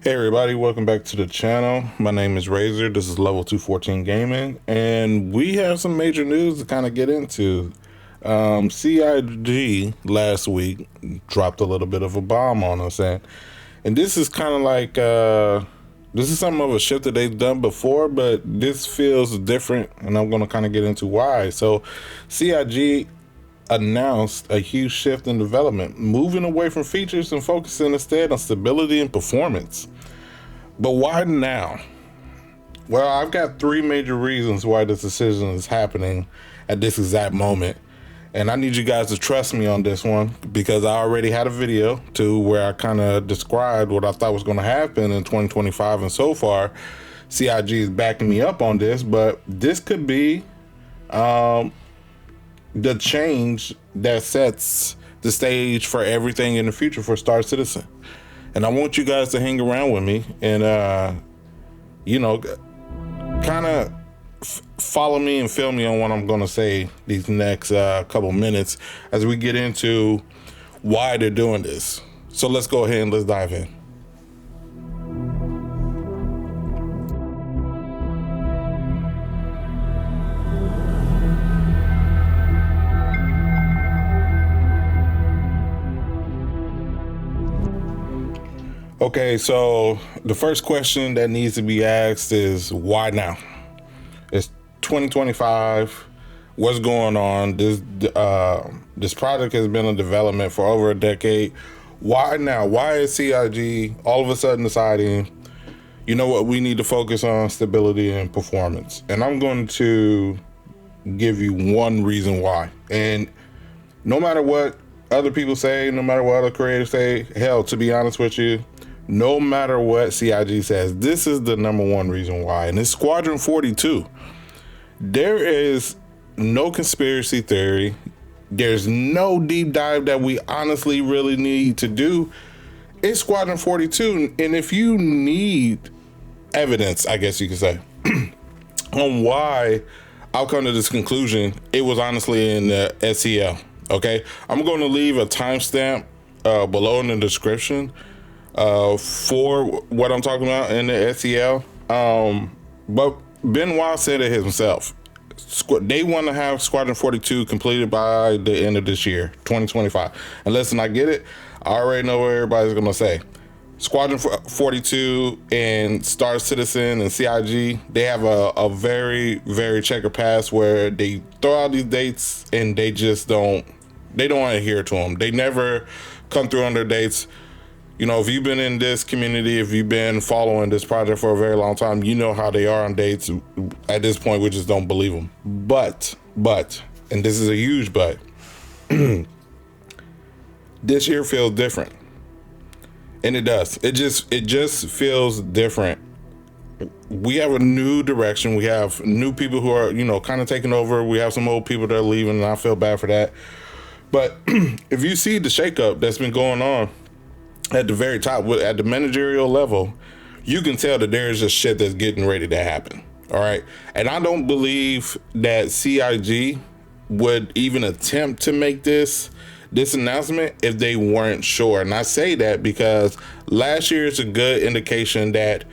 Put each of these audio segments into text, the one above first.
Hey everybody, welcome back to the channel. My name is Razor. This is Level 214 Gaming, and we have some major news to kind of get into. CIG last week dropped a little bit of a bomb on us, and this is kind of like this is something of a shift that they've done before, but this feels different, and I'm going to kind of get into why. So, CIG announced a huge shift in development, moving away from features and focusing instead on stability and performance. But why now? Well, I've got three major reasons why this decision is happening at this exact moment. And I need you guys to trust me on this one because I already had a video to where I kind of described what I thought was going to happen in 2025. And so far, CIG is backing me up on this, but this could be the change that sets the stage for everything in the future for Star Citizen. And I want you guys to hang around with me and, kind of follow me and feel me on what I'm going to say these next couple minutes as we get into why they're doing this. So let's go ahead and let's dive in. Okay, so the first question that needs to be asked is why now? It's 2025. What's going on? This project has been in development for over a decade. Why now? Why is CIG all of a sudden deciding, you know what, we need to focus on stability and performance? And I'm going to give you one reason why. And no matter what other people say, no matter what other creators say, hell, to be honest with you, no matter what CIG says, this is the number one reason why. And it's Squadron 42. There is no conspiracy theory. There's no deep dive that we honestly really need to do. It's Squadron 42. And if you need evidence, I guess you could say, on why I'll come to this conclusion, it was honestly in the SEL. Okay, I'm going to leave a timestamp below in the description for what I'm talking about in the SEL. But Benoit said it himself. They want to have Squadron 42 completed by the end of this year, 2025. And listen, I get it. I already know what everybody's going to say. Squadron 42 and Star Citizen and CIG, they have a very, very checker past where they throw out these dates and they just don't adhere to them. They never come through on their dates. You know, if you've been in this community, if you've been following this project for a very long time, you know how they are on dates. At this point, we just don't believe them. But, and this is a huge but, this year feels different. And it does. It just feels different. We have a new direction. We have new people who are, kind of taking over. We have some old people that are leaving, and I feel bad for that. But if you see the shakeup that's been going on at the very top, at the managerial level, you can tell that there's just shit that's getting ready to happen. All right. And I don't believe that CIG would even attempt to make this announcement if they weren't sure. And I say that because last year is a good indication that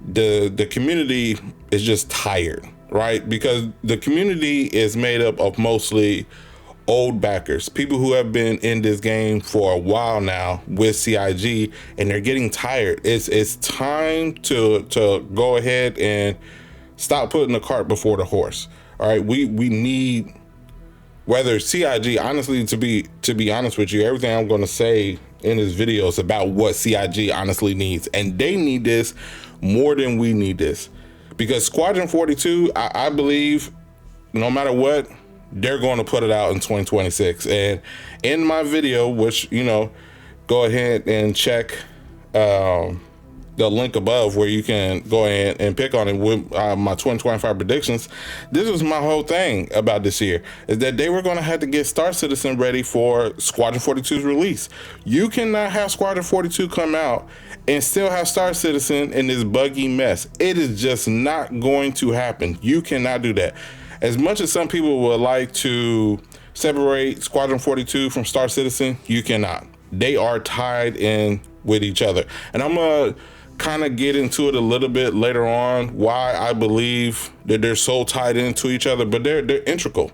the community is just tired, right? Because the community is made up of mostly old backers, people who have been in this game for a while now with CIG, and they're getting tired. It's time to go ahead and stop putting the cart before the horse. All right, we need, whether CIG, honestly, to be honest with you, everything I'm going to say in this video is about what CIG honestly needs, and they need this more than we need this, because Squadron 42, I believe, no matter what, they're going to put it out in 2026. And in my video, which, go ahead and check the link above where you can go ahead and pick on it with my 2025 predictions. This was my whole thing about this year, is that they were going to have to get Star Citizen ready for Squadron 42's release. You cannot have Squadron 42 come out and still have Star Citizen in this buggy mess. It is just not going to happen. You cannot do that. As much as some people would like to separate Squadron 42 from Star Citizen, you cannot. They are tied in with each other. And I'm gonna kind of get into it a little bit later on, why I believe that they're so tied into each other, but they're integral.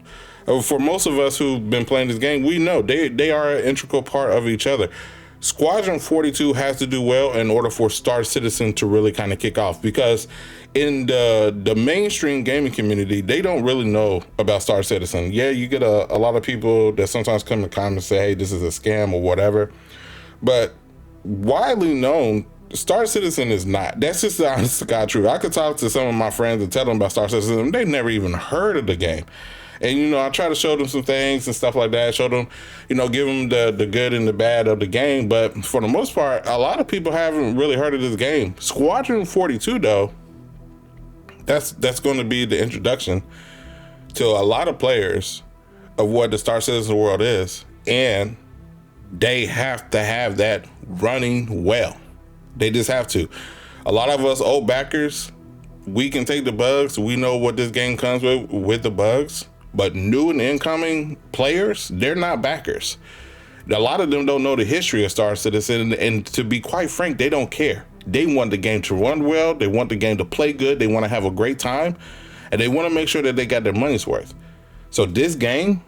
For most of us who've been playing this game, we know they are an integral part of each other. Squadron 42 has to do well in order for Star Citizen to really kind of kick off, because in the mainstream gaming community, they don't really know about Star Citizen. Yeah, you get a lot of people that sometimes come in comments and say, hey, this is a scam or whatever. But widely known, Star Citizen is not. That's just the honest to God truth. I could talk to some of my friends and tell them about Star Citizen. They've never even heard of the game. And, you know, I try to show them some things and stuff like that, show them, you know, give them the good and the bad of the game. But for the most part, a lot of people haven't really heard of this game. Squadron 42, though, that's going to be the introduction to a lot of players of what the Star Citizen world is. And they have to have that running well. They just have to. A lot of us old backers, we can take the bugs. We know what this game comes with the bugs. But new and incoming players, they're not backers. A lot of them don't know the history of Star Citizen, and to be quite frank, they don't care. They want the game to run well, they want the game to play good, they want to have a great time, and they want to make sure that they got their money's worth. So this game,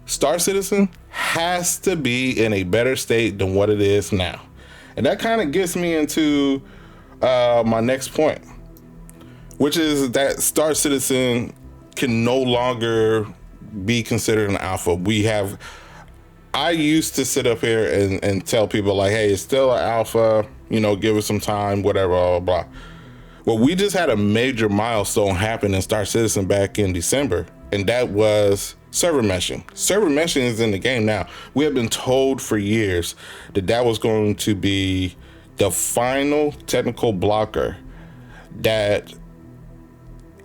Star Citizen, has to be in a better state than what it is now. And that kind of gets me into my next point, which is that Star Citizen can no longer be considered an alpha. I used to sit up here and tell people like, hey, it's still an alpha, you know, give it some time, whatever, blah, blah, blah. Well, we just had a major milestone happen in Star Citizen back in December, and that was server meshing. Server meshing is in the game now. We have been told for years that was going to be the final technical blocker that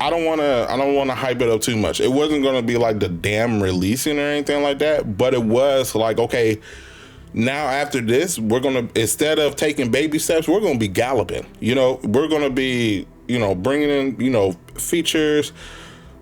I don't want to hype it up too much. It wasn't going to be like the damn releasing or anything like that, but it was like, okay, now after this, we're going to, instead of taking baby steps, we're going to be galloping. You know, we're going to be, you know, bringing in, you know, features.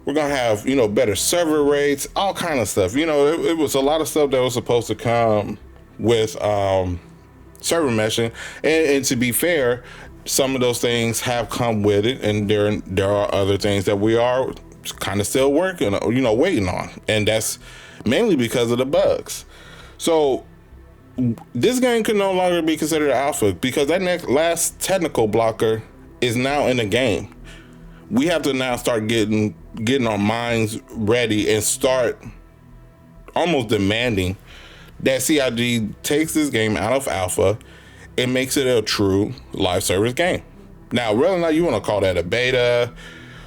We're going to have, you know, better server rates, all kind of stuff. You know, it was a lot of stuff that was supposed to come with server meshing. And to be fair, some of those things have come with it, and there are other things that we are kind of still working, you know, waiting on, and that's mainly because of the bugs. So this game can no longer be considered alpha because that last technical blocker is now in the game. We have to now start getting our minds ready and start almost demanding that CIG takes this game out of alpha and makes it a true live service game. Now, whether or not you want to call that a beta,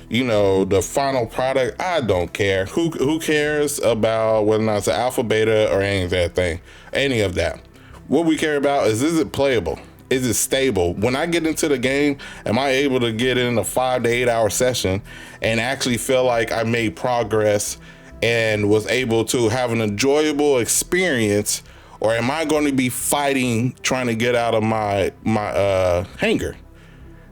you know, the final product, I don't care. Who cares about whether or not it's an alpha, beta, or any of that? What we care about is it playable? Is it stable? When I get into the game, am I able to get in a 5 to 8 hour session and actually feel like I made progress and was able to have an enjoyable experience? Or am I going to be fighting, trying to get out of my hangar?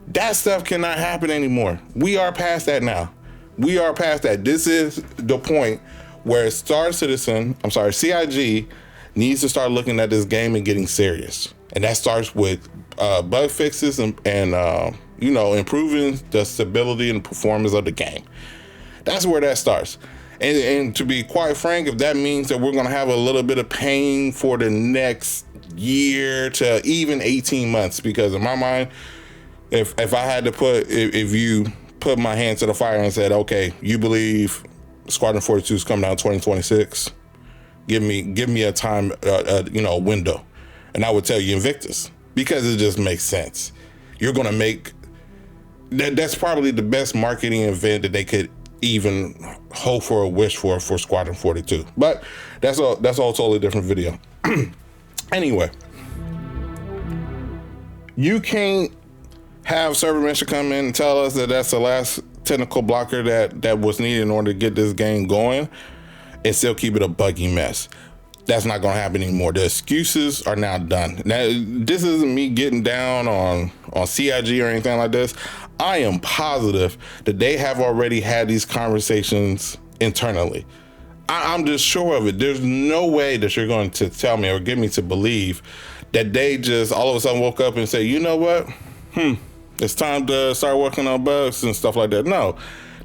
That stuff cannot happen anymore. We are past that now. We are past that. This is the point where CIG needs to start looking at this game and getting serious. And that starts with bug fixes and you know, improving the stability and performance of the game. That's where that starts. And to be quite frank, if that means that we're going to have a little bit of pain for the next year to even 18 months, because in my mind, if I had to if you put my hand to the fire and said, okay, you believe Squadron 42 is coming out in 2026, give me a time, you know, window. And I would tell you Invictus, because it just makes sense. You're going to make, that's probably the best marketing event that they could even hope for or wish for Squadron 42. But that's all totally different video. Anyway, you can't have server meshing come in and tell us that that's the last technical blocker that was needed in order to get this game going and still keep it a buggy mess. That's not going to happen anymore. The excuses are now done. Now, this isn't me getting down on CIG or anything like this. I am positive that they have already had these conversations internally. I'm just sure of it. There's no way that you're going to tell me or get me to believe that they just all of a sudden woke up and say, you know what? It's time to start working on bugs and stuff like that. No,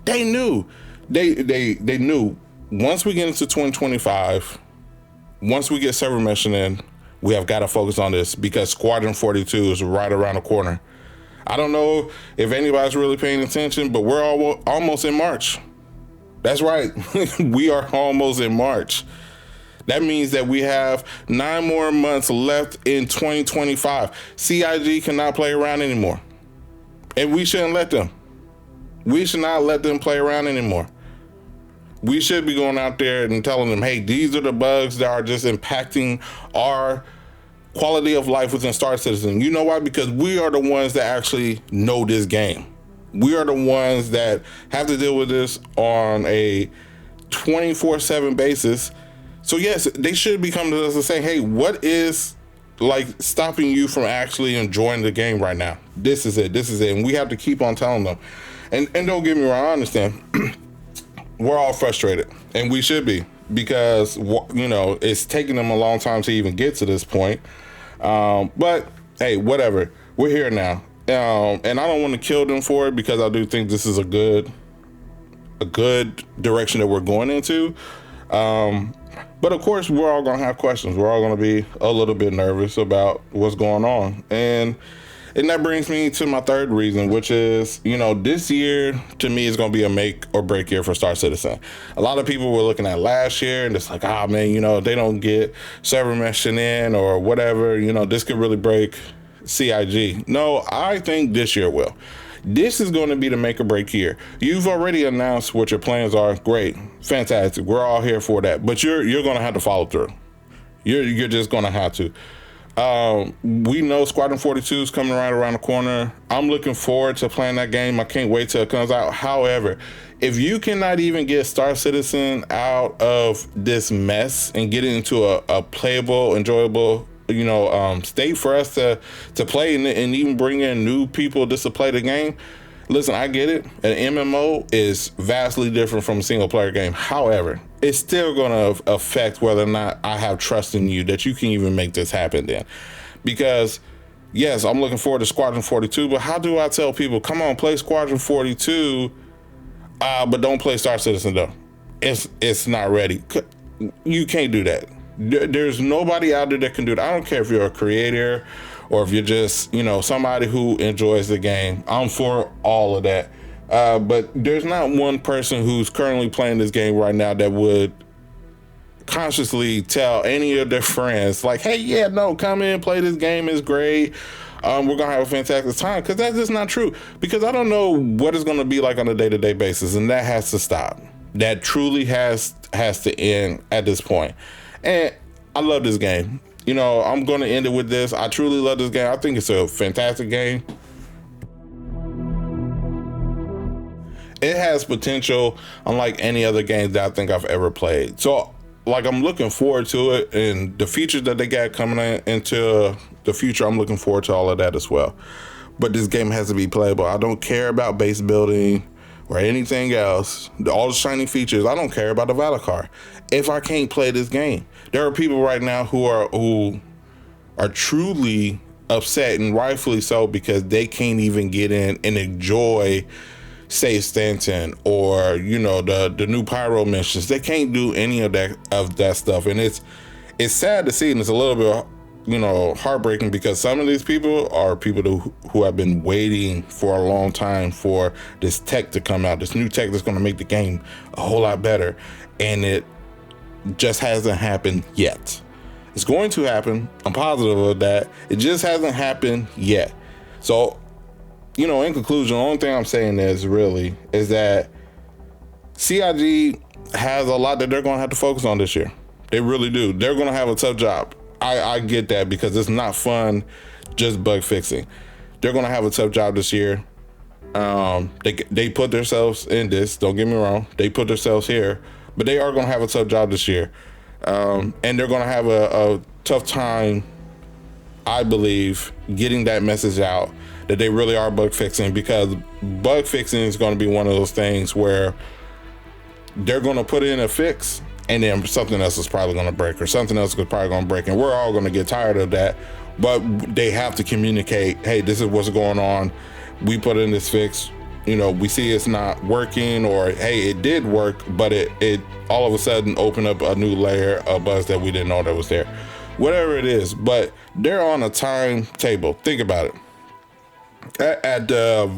they knew. They knew once we get into 2025, once we get server meshing in, we have got to focus on this because Squadron 42 is right around the corner. I don't know if anybody's really paying attention, but we're almost in March. That's right. We are almost in March. That means that we have 9 more months left in 2025. CIG cannot play around anymore. And we shouldn't let them. We should not let them play around anymore. We should be going out there and telling them, hey, these are the bugs that are just impacting our quality of life within Star Citizen. You know why? Because we are the ones that actually know this game. We are the ones that have to deal with this on a 24/7 basis. So yes, they should be coming to us and saying, hey, what is like stopping you from actually enjoying the game right now? This is it. And we have to keep on telling them. And don't get me wrong, I understand. We're all frustrated, and we should be, because, you know, it's taking them a long time to even get to this point. But hey, whatever. We're here now. And I don't want to kill them for it, because I do think this is a good direction that we're going into. But of course, we're all going to have questions. We're all going to be a little bit nervous about what's going on. And that brings me to my third reason, which is, you know, this year to me is going to be a make or break year for Star Citizen. A lot of people were looking at last year and it's like, ah, man, you know, they don't get server meshing in or whatever, you know, this could really break CIG. No, I think this year will. This is going to be the make or break year. You've already announced what your plans are. Great. Fantastic. We're all here for that. But you're going to have to follow through. You're just going to have to. We know Squadron 42 is coming right around the corner. I'm looking forward to playing that game. I can't wait till it comes out. However, if you cannot even get Star Citizen out of this mess and get it into a playable, enjoyable, you know, state for us to play and even bring in new people just to play the game. Listen, I get it. An MMO is vastly different from a single player game. However, it's still going to affect whether or not I have trust in you that you can even make this happen then. Because yes, I'm looking forward to Squadron 42, but how do I tell people, come on, play Squadron 42, but don't play Star Citizen though? It's not ready. You can't do that. There's nobody out there that can do that. I don't care if you're a creator or if you're just, you know, somebody who enjoys the game. I'm for all of that. But there's not one person who's currently playing this game right now that would consciously tell any of their friends, like, hey, yeah, no, come in, play this game, it's great. We're going to have a fantastic time. Because that's just not true. Because I don't know what it's going to be like on a day-to-day basis. And that has to stop. That truly has to end at this point. And I love this game. You know, I'm going to end it with this. I truly love this game. I think it's a fantastic game. It has potential unlike any other game that I think I've ever played. So, like, I'm looking forward to it. And the features that they got coming into the future, I'm looking forward to all of that as well. But this game has to be playable. I don't care about base building or anything else. All the shiny features, I don't care about the Valacar. If I can't play this game, there are people right now who are truly upset, and rightfully so, because they can't even get in and enjoy, say, Stanton or, you know, the new Pyro missions. They can't do any of that stuff, and it's sad to see, and it's a little bit, you know, heartbreaking, because some of these people are people who have been waiting for a long time for this tech to come out, this new tech that's going to make the game a whole lot better, and it just hasn't happened yet. It's going to happen. I'm positive of that. It just hasn't happened yet. So, you know, in conclusion, the only thing I'm saying is that CIG has a lot that they're going to have to focus on this year. They really do. They're going to have a tough job. I get that, because it's not fun just bug fixing. They're going to have a tough job this year. They put themselves in this. Don't get me wrong. They put themselves here. But they are going to have a tough job this year. And they're going to have a tough time, I believe, getting that message out that they really are bug fixing, because bug fixing is going to be one of those things where they're going to put in a fix and then something else is probably going to break, or something else is probably going to break. And we're all going to get tired of that but they have to communicate, hey, this is what's going on. We put in this fix. We see it's not working, or hey, it did work, but it all of a sudden opened up a new layer of bugs that we didn't know that was there. Whatever it is, but they're on a timetable. Think about it. At the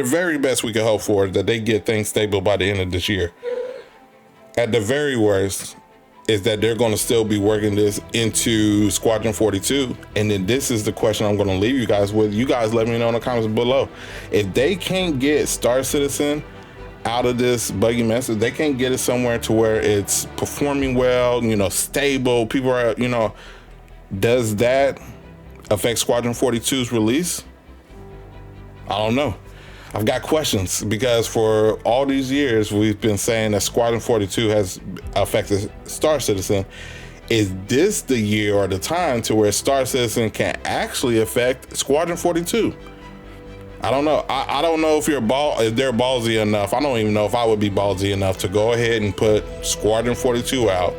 very best we can hope for is that they get things stable by the end of this year. At the very worst is that they're going to still be working this into Squadron 42. And then this is the question I'm going to leave you guys with. You guys let me know in the comments below. If they can't get Star Citizen out of this buggy mess, if they can't get it somewhere to where it's performing well, stable, people are, does that affect Squadron 42's release? I don't know. I've got questions, because for all these years we've been saying that Squadron 42 has affected Star Citizen. Is this the year or the time to where Star Citizen can actually affect Squadron 42? I don't know. I don't know if they're ballsy enough. I don't even know if I would be ballsy enough to go ahead and put Squadron 42 out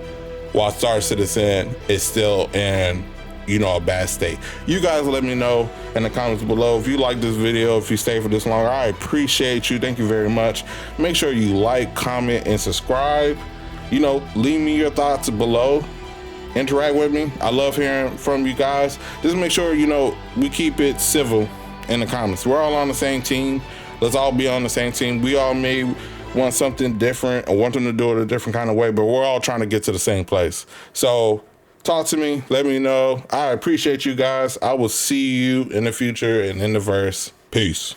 while Star Citizen is still in a bad state. You guys let me know in the comments below. If you like this video, if you stay for this long, I appreciate you. Thank you very much. Make sure you like, comment, and subscribe. Leave me your thoughts below. Interact with me. I love hearing from you guys. Just make sure we keep it civil in the comments. We're all on the same team. Let's all be on the same team. We all may want something different or want them to do it a different kind of way, but we're all trying to get to the same place. So talk to me, let me know. I appreciate you guys. I will see you in the future and in the verse. Peace.